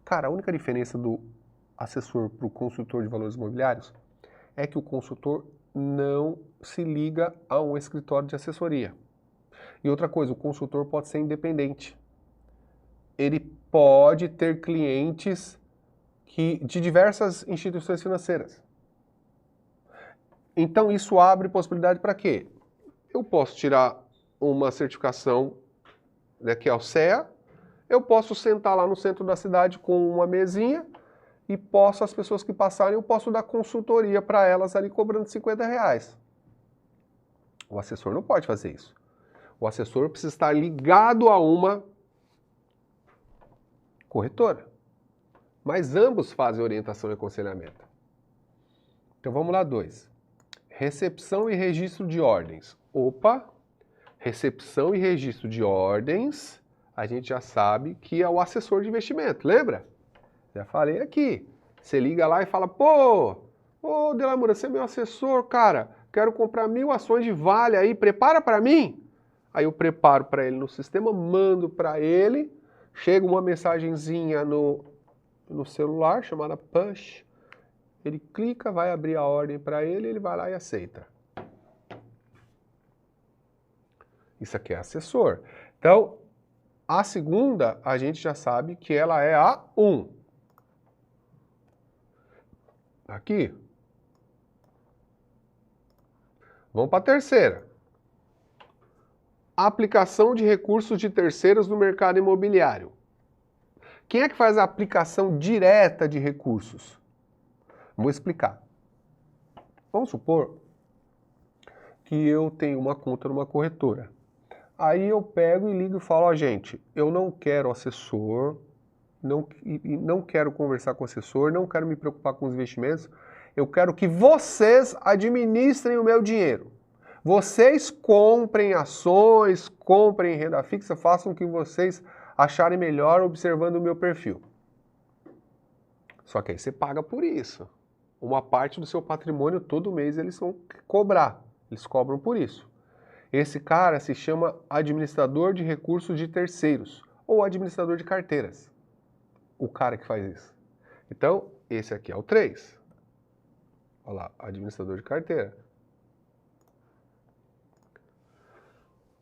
Cara, a única diferença do assessor para o consultor de valores imobiliários é que o consultor não se liga a um escritório de assessoria. E outra coisa, o consultor pode ser independente. Ele pode ter clientes de diversas instituições financeiras. Então isso abre possibilidade para quê? Eu posso tirar uma certificação, né, que é o CEA, eu posso sentar lá no centro da cidade com uma mesinha e as pessoas que passarem, eu posso dar consultoria para elas ali cobrando R$50. O assessor não pode fazer isso. O assessor precisa estar ligado a uma corretora. Mas ambos fazem orientação e aconselhamento. Então vamos lá, 2. Recepção e registro de ordens. Opa! Recepção e registro de ordens, a gente já sabe que é o assessor de investimento, lembra? Já falei aqui. Você liga lá e fala, pô, Delamura, você é meu assessor, cara, quero comprar 1000 ações de Vale aí, prepara para mim? Aí eu preparo para ele no sistema, mando para ele, chega uma mensagenzinha no celular, chamada push, ele clica, vai abrir a ordem para ele, ele vai lá e aceita. Isso aqui é assessor. Então, a segunda, a gente já sabe que ela é a 1. Aqui. Vamos para a terceira. Aplicação de recursos de terceiros no mercado imobiliário. Quem é que faz a aplicação direta de recursos? Vou explicar. Vamos supor que eu tenho uma conta numa corretora. Aí eu pego e ligo e falo, ó, gente, eu não quero assessor, não quero conversar com o assessor, não quero me preocupar com os investimentos, eu quero que vocês administrem o meu dinheiro. Vocês comprem ações, comprem renda fixa, façam o que vocês acharem melhor observando o meu perfil. Só que aí você paga por isso. Uma parte do seu patrimônio todo mês eles vão cobrar, eles cobram por isso. Esse cara se chama administrador de recursos de terceiros, ou administrador de carteiras. O cara que faz isso. Então, esse aqui é o 3. Olha lá, administrador de carteira.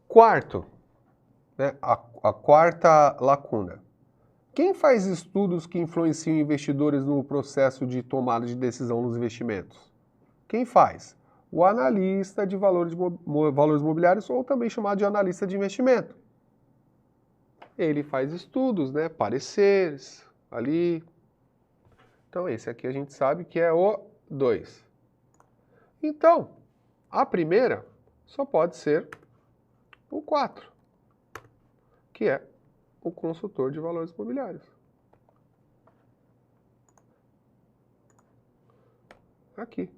Quarto, né, a quarta lacuna. Quem faz estudos que influenciam investidores no processo de tomada de decisão nos investimentos? Quem faz? O analista de valores imobiliários, ou também chamado de analista de investimento. Ele faz estudos, né, pareceres, ali. Então esse aqui a gente sabe que é o 2. Então, a primeira só pode ser o 4, que é o consultor de valores imobiliários. Aqui.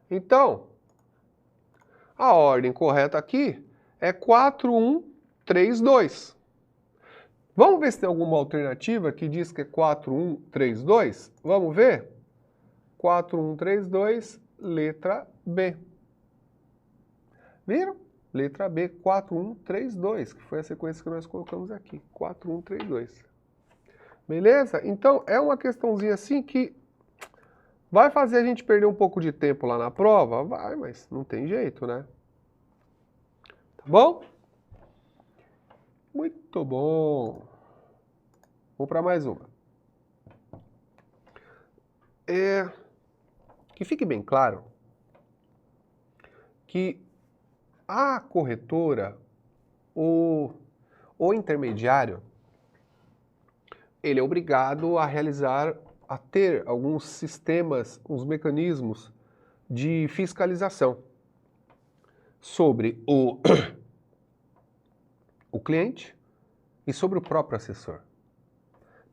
Então, a ordem correta aqui é 4132. Vamos ver se tem alguma alternativa que diz que é 4132? Vamos ver? 4132, letra B. Viram? Letra B, 4132, que foi a sequência que nós colocamos aqui. 4132. Beleza? Então, é uma questãozinha assim que vai fazer a gente perder um pouco de tempo lá na prova? Vai, mas não tem jeito, né? Tá bom? Muito bom. Vamos para mais uma. Que fique bem claro que a corretora, o intermediário, ele é obrigado a ter alguns sistemas, uns mecanismos de fiscalização sobre o cliente e sobre o próprio assessor.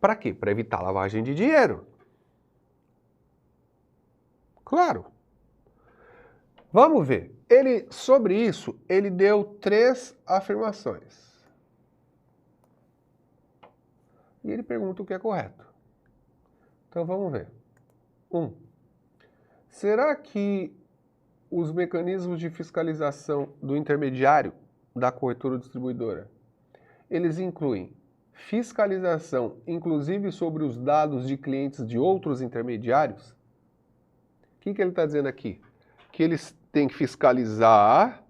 Para quê? Para evitar lavagem de dinheiro. Claro. Vamos ver. Sobre isso, ele deu 3 afirmações. E ele pergunta o que é correto. Então vamos ver. 1. Será que os mecanismos de fiscalização do intermediário, da corretora ou distribuidora, eles incluem fiscalização, inclusive sobre os dados de clientes de outros intermediários? O que ele está dizendo aqui? Que eles têm que fiscalizar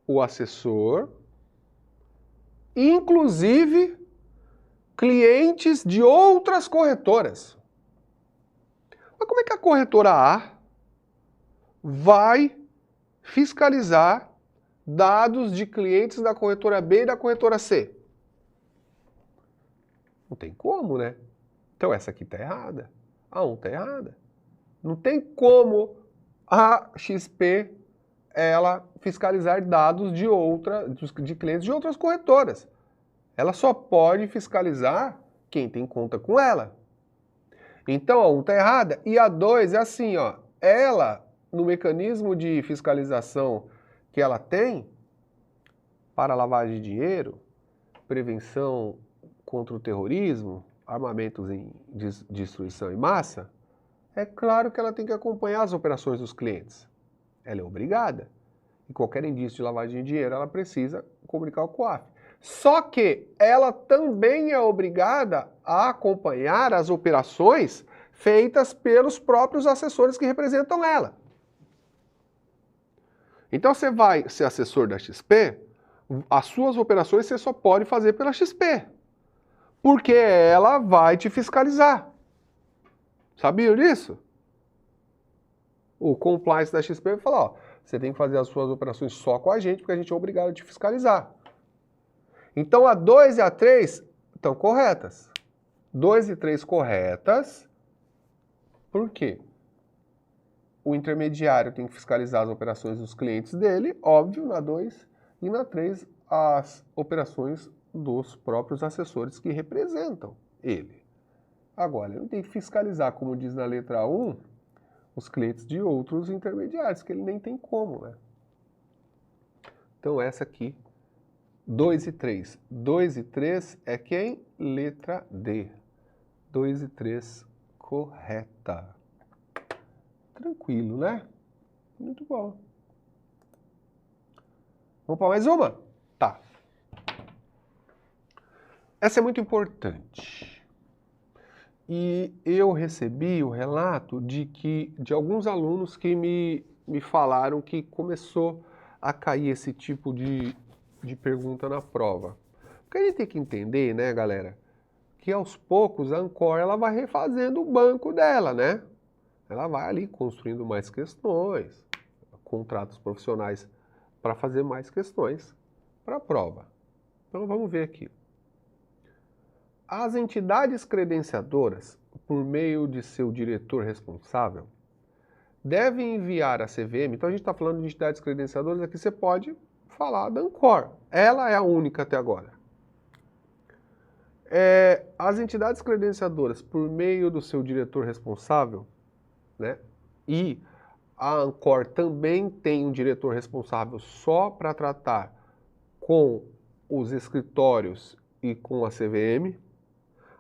o assessor, inclusive clientes de outras corretoras. Mas como é que a corretora A vai fiscalizar dados de clientes da corretora B e da corretora C? Não tem como, né? Então essa aqui está errada. A 1 está errada. Não tem como a XP ela fiscalizar dados de clientes de outras corretoras. Ela só pode fiscalizar quem tem conta com ela. Então a 1 está errada e a 2 é assim, ó. Ela, no mecanismo de fiscalização que ela tem para lavagem de dinheiro, prevenção contra o terrorismo, armamentos em destruição em massa, é claro que ela tem que acompanhar as operações dos clientes. Ela é obrigada. E qualquer indício de lavagem de dinheiro, ela precisa comunicar ao COAF. Só que ela também é obrigada a acompanhar as operações feitas pelos próprios assessores que representam ela. Então você vai ser assessor da XP, as suas operações você só pode fazer pela XP. Porque ela vai te fiscalizar. Sabiam disso? O compliance da XP vai falar, ó, você tem que fazer as suas operações só com a gente, porque a gente é obrigado a te fiscalizar. Então a 2 e a 3 estão corretas. 2 e 3 corretas. Por quê? O intermediário tem que fiscalizar as operações dos clientes dele, óbvio, na 2, e na 3 as operações dos próprios assessores que representam ele. Agora, ele tem que fiscalizar, como diz na letra 1, os clientes de outros intermediários, que ele nem tem como, né? Então essa aqui, 2 e 3. 2 e 3 é quem? Letra D. 2 e 3 correta. Tranquilo, né? Muito bom. Vamos para mais uma? Tá. Essa é muito importante. E eu recebi o relato de alguns alunos que me falaram que começou a cair esse tipo de pergunta na prova. Porque a gente tem que entender, né, galera, que aos poucos a Ancor ela vai refazendo o banco dela, né? Ela vai ali construindo mais questões, contratos profissionais para fazer mais questões para a prova. Então vamos ver aqui. As entidades credenciadoras, por meio de seu diretor responsável, devem enviar à CVM, então a gente está falando de entidades credenciadoras, aqui você pode falar da Ancor, ela é a única até agora. As entidades credenciadoras, por meio do seu diretor responsável, né, e a Ancor também tem um diretor responsável só para tratar com os escritórios e com a CVM,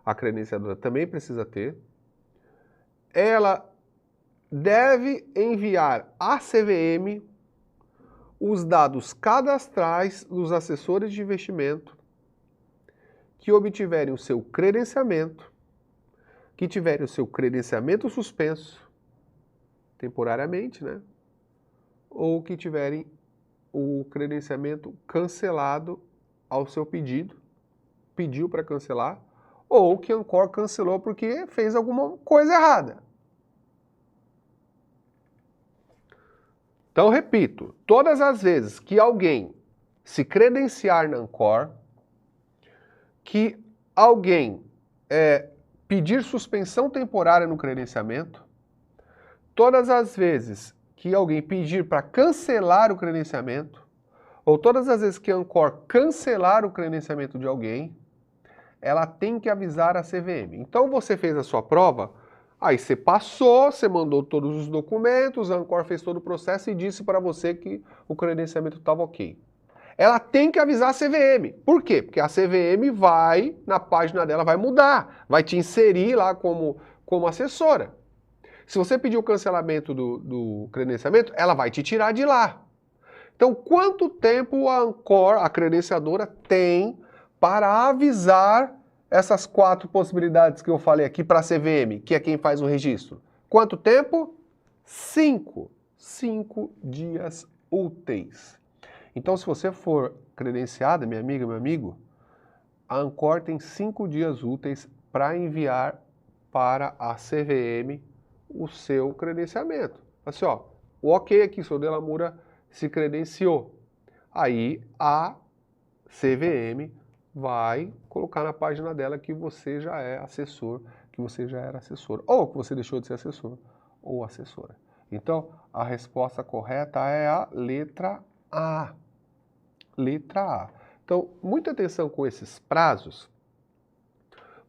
a credenciadora também precisa ter. Ela deve enviar à CVM os dados cadastrais dos assessores de investimento que obtiverem o seu credenciamento, que tiverem o seu credenciamento suspenso, temporariamente, né? Ou que tiverem o credenciamento cancelado ao seu pedido, pediu para cancelar, ou que a Ancor cancelou porque fez alguma coisa errada. Então, repito, todas as vezes que alguém se credenciar na Ancor, que alguém pedir suspensão temporária no credenciamento, todas as vezes que alguém pedir para cancelar o credenciamento, ou todas as vezes que a Ancor cancelar o credenciamento de alguém, ela tem que avisar a CVM. Então você fez a sua prova, aí você passou, você mandou todos os documentos, a Ancor fez todo o processo e disse para você que o credenciamento estava ok. Ela tem que avisar a CVM. Por quê? Porque a CVM vai, na página dela, vai mudar, vai te inserir lá como assessora. Se você pedir o cancelamento do credenciamento, ela vai te tirar de lá. Então, quanto tempo a Ancor, a credenciadora, tem para avisar essas 4 possibilidades que eu falei aqui para a CVM, que é quem faz o registro? Quanto tempo? 5 dias úteis. Então, se você for credenciada, minha amiga, meu amigo, a Ancor tem 5 dias úteis para enviar para a CVM o seu credenciamento. Assim, ó, o ok aqui, seu Delamura se credenciou. Aí a CVM vai colocar na página dela que você já é assessor, que você já era assessor, ou que você deixou de ser assessor ou assessora. Então, a resposta correta é a letra A. Letra A. Então, muita atenção com esses prazos,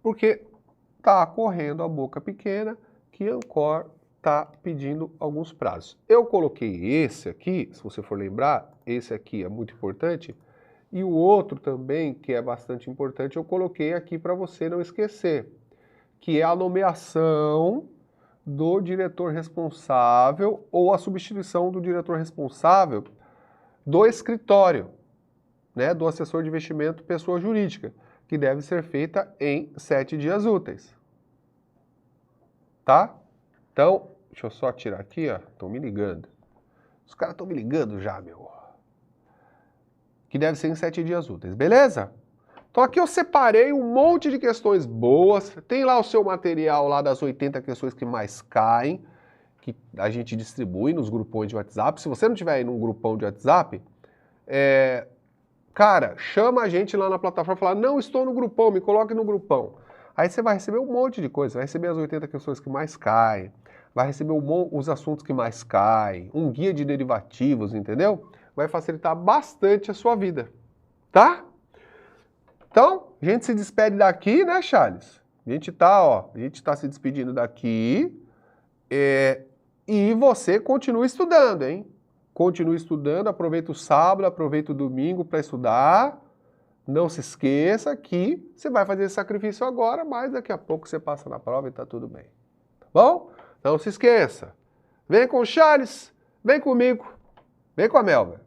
porque está correndo a boca pequena que a Ancor está pedindo alguns prazos. Eu coloquei esse aqui, se você for lembrar, esse aqui é muito importante, e o outro também, que é bastante importante, eu coloquei aqui para você não esquecer, que é a nomeação do diretor responsável ou a substituição do diretor responsável do escritório, né, do assessor de investimento pessoa jurídica, que deve ser feita em 7 dias úteis. Tá? Então, deixa eu só tirar aqui, ó. Estão me ligando. Os caras estão me ligando já, meu. Que deve ser em 7 dias úteis, beleza? Então aqui eu separei um monte de questões boas. Tem lá o seu material lá das 80 questões que mais caem, que a gente distribui nos grupões de WhatsApp. Se você não tiver aí num grupão de WhatsApp, cara, chama a gente lá na plataforma e fala, não estou no grupão, me coloque no grupão. Aí você vai receber um monte de coisa, vai receber as 80 questões que mais caem, vai receber os assuntos que mais caem, um guia de derivativos, entendeu? Vai facilitar bastante a sua vida, tá? Então, a gente se despede daqui, né, Charles? A gente tá se despedindo daqui, e você continua estudando, hein? Continue estudando, aproveita o sábado, aproveita o domingo para estudar. Não se esqueça que você vai fazer esse sacrifício agora, mas daqui a pouco você passa na prova e tá tudo bem. Tá bom? Não se esqueça. Vem com o Charles, vem comigo, vem com a Melba.